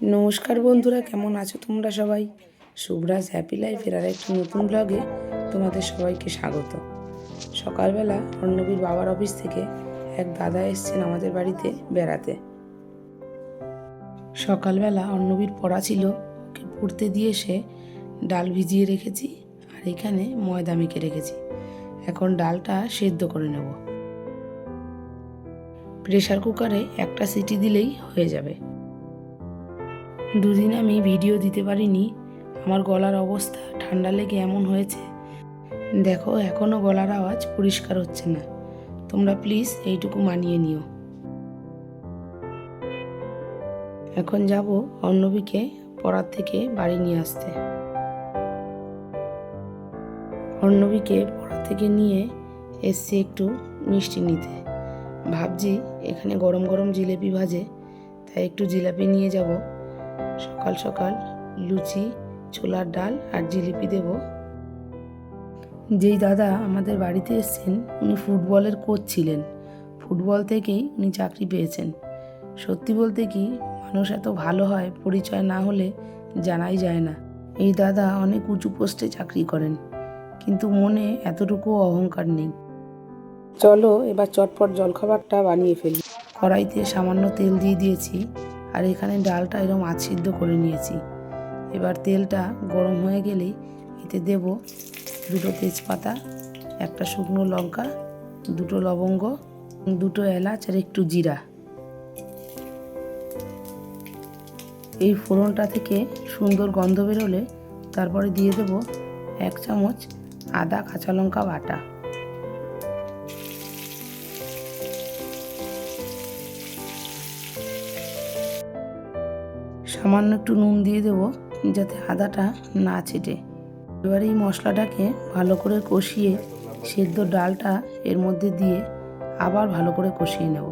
নমস্কার বন্ধুরা, কেমন আছো তোমরা সবাই? শুভ্রাজ হ্যাপি লাইফের আর একটা নতুন ব্লগে তোমাদের সবাইকে স্বাগত। সকালবেলা অর্ণবীর বাবার অফিস থেকে এক দাদা এসছেন আমাদের বাড়িতে বেড়াতে। সকালবেলা অর্ণবীর পড়া ছিল, ওকে পড়তে দিয়ে এসে ডাল ভিজিয়ে রেখেছি আর এখানে ময়দা মেখে রেখেছি। এখন ডালটা সেদ্ধ করে নেব। প্রেসার কুকারে একটা সিটি দিলেই হয়ে যাবে। দুদিন আমি ভিডিও দিতে পারিনি, আমার গলার অবস্থা ঠান্ডা লেগে এমন হয়েছে। দেখো, এখনও গলার আওয়াজ পরিষ্কার হচ্ছে না। তোমরা প্লিজ এইটুকু মানিয়ে নিও। এখন যাব অর্ণবীকে পড়ার থেকে বাড়ি নিয়ে আসতে। অর্ণবীকে পড়া থেকে নিয়ে এসছি একটু মিষ্টি নিতে। ভাবছি এখানে গরম গরম জিলেপি ভাজে, তাই একটু জিলাপি নিয়ে যাব। সকাল সকাল লুচি, ছোলার ডাল আর জিলিপি দেব। যেই দাদা আমাদের বাড়িতে এসেছেন উনি ফুটবলের কোচ ছিলেন। ফুটবল থেকেই উনি চাকরি পেয়েছেন। সত্যি বলতে কি, মানুষ এত ভালো হয় পরিচয় না হলে জানাই যায় না। এই দাদা অনেক উঁচু পোস্টে চাকরি করেন, কিন্তু মনে এতটুকু অহংকার নেই। চলো এবার চটপট জলখাবারটা বানিয়ে ফেলি। কড়াইতে সামান্য তেল দিয়ে দিয়েছি আর এখানে ডালটা এরকম আধ সিদ্ধ করে নিয়েছি। এবার তেলটা গরম হয়ে গেলেই এতে দেব 2টো তেজপাতা, একটা শুকনো লঙ্কা, 2টো লবঙ্গ, 2টো এলাচ আর একটু জিরা। এই ফোড়নটা থেকে সুন্দর গন্ধ বেরোলে তারপরে দিয়ে দেব 1 চামচ আদা কাঁচা লঙ্কা বাটা। সামান্য একটু নুন দিয়ে দেবো যাতে আদাটা না ছেটে। এবার এই মশলাটাকে ভালো করে কষিয়ে সেদ্ধ ডালটা এর মধ্যে দিয়ে আবার ভালো করে কষিয়ে নেব।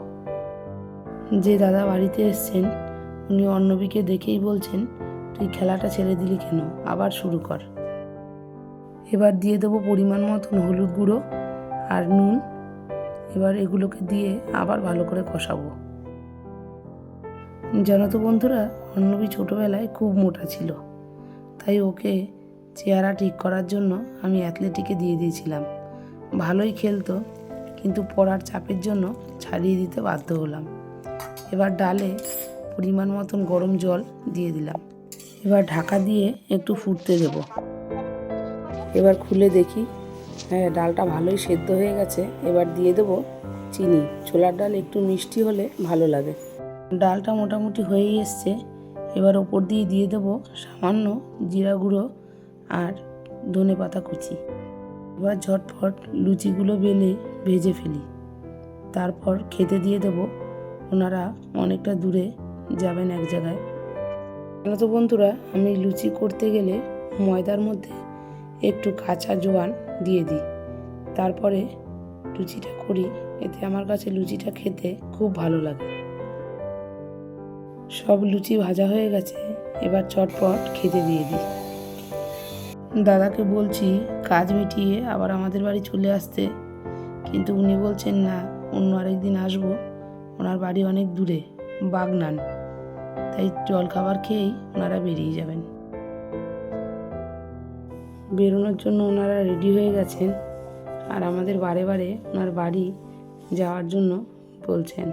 যে দাদা বাড়িতে এসছেন উনি অর্ণবীকে দেখেই বলছেন, তুই খেলাটা ছেড়ে দিলি কেন, আবার শুরু কর। এবার দিয়ে দেবো পরিমাণ মতন হলুদ গুঁড়ো আর নুন। এবার এগুলোকে দিয়ে আবার ভালো করে কষাবো। জানো তো বন্ধুরা, অর্ণবী ছোটোবেলায় খুব মোটা ছিল, তাই ওকে চেহারা ঠিক করার জন্য আমি অ্যাথলেটিকে দিয়ে দিয়েছিলাম। ভালোই খেলতো, কিন্তু পড়ার চাপের জন্য ছাড়িয়ে দিতে বাধ্য হলাম। এবার ডালে পরিমাণ মতন গরম জল দিয়ে দিলাম। এবার ঢাকা দিয়ে একটু ফুটতে দেব। এবার খুলে দেখি, হ্যাঁ, ডালটা ভালোই সেদ্ধ হয়ে গেছে। এবার দিয়ে দেবো চিনি। ছোলার ডাল একটু মিষ্টি হলে ভালো লাগে। ডালটা মোটামুটি হয়েই এসছে। এবার ওপর দিয়ে দিয়ে দেবো সামান্য জিরা গুঁড়ো আর ধনেপাতা কুচি। এবার ঝটফট লুচিগুলো বেলে ভেজে ফেলি, তারপর খেতে দিয়ে দেবো। ওনারা অনেকটা দূরে যাবেন এক জায়গায়। জানো তো বন্ধুরা, আমি লুচি করতে গেলে ময়দার মধ্যে একটু কাঁচা জোয়ান দিয়ে দিই, তারপরে লুচিটা করি। এতে আমার কাছে লুচিটা খেতে খুব ভালো লাগে। সব লুচি ভাজা হয়ে গেছে, এবার চটপট খেতে দিয়ে দিই। দাদাকে বলছি কাজ মিটিয়ে আবার আমাদের বাড়ি চলে আসতে, কিন্তু উনি বলছেন না, অন্য আরেকদিন আসবো। ওনার বাড়ি অনেক দূরে, বাগনান, তাই জলখাবার খেয়েই ওনারা বেরিয়ে যাবেন। বেরোনোর জন্য ওনারা রেডি হয়ে গেছেন আর আমাদের বারে বারে ওনার বাড়ি যাওয়ার জন্য বলছেন।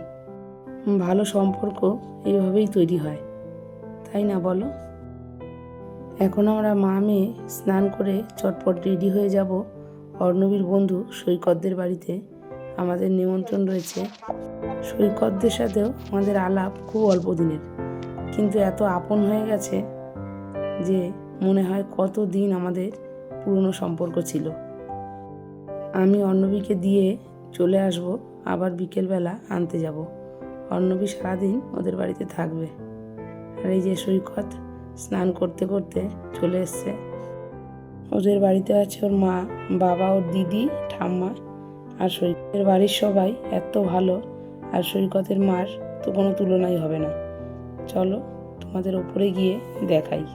ভালো সম্পর্ক এইভাবেই তৈরি হয়, তাই না বলো? এখন আমরা মা মেয়ে স্নান করে চটপট রেডি হয়ে যাব অর্ণবীর বন্ধু সৈকতদের বাড়িতে। আমাদের নিমন্ত্রণ রয়েছে। সৈকতদের সাথেও আমাদের আলাপ খুব অল্প দিনের, কিন্তু এত আপন হয়ে গেছে যে মনে হয় কত দিন আমাদের পুরনো সম্পর্ক ছিল। আমি অর্ণবীকে দিয়ে চলে আসব, আবার বিকেলবেলা আনতে যাব। অর্ণবী সারাদিন ওদের বাড়িতে থাকবে। আর এই যে সৈকত স্নান করতে করতে চলে এসছে। ওদের বাড়িতে আছে ওর মা, বাবা, ওর দিদি, ঠাম্মা আর সৈকতের বাড়ির সবাই এত ভালো, আর সৈকতের মার তো কোনো তুলনাই হবে না। চলো তোমাদের ওপরে গিয়ে দেখাই।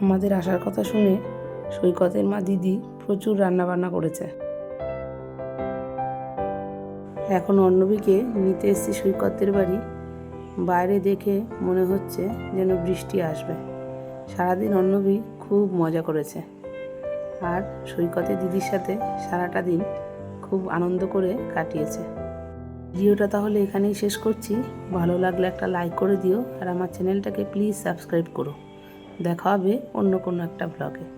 আমাদের আসার কথা শুনে সৈকতের মা দিদি প্রচুর রান্নাবান্না করেছে। এখন অর্ণবীকে নিতে এসেছি সৈকতের বাড়ি। বাইরে দেখে মনে হচ্ছে যেন বৃষ্টি আসবে। সারাদিন অর্ণবী খুব মজা করেছে আর সৈকতে দিদির সাথে সারাটা দিন খুব আনন্দ করে কাটিয়েছে। ভিডিওটা তাহলে এখানেই শেষ করছি। ভালো লাগলে একটা লাইক করে দিও আর আমার চ্যানেলটাকে প্লিজ সাবস্ক্রাইব করো। দেখা হবে অন্য কোনো একটা ব্লগে।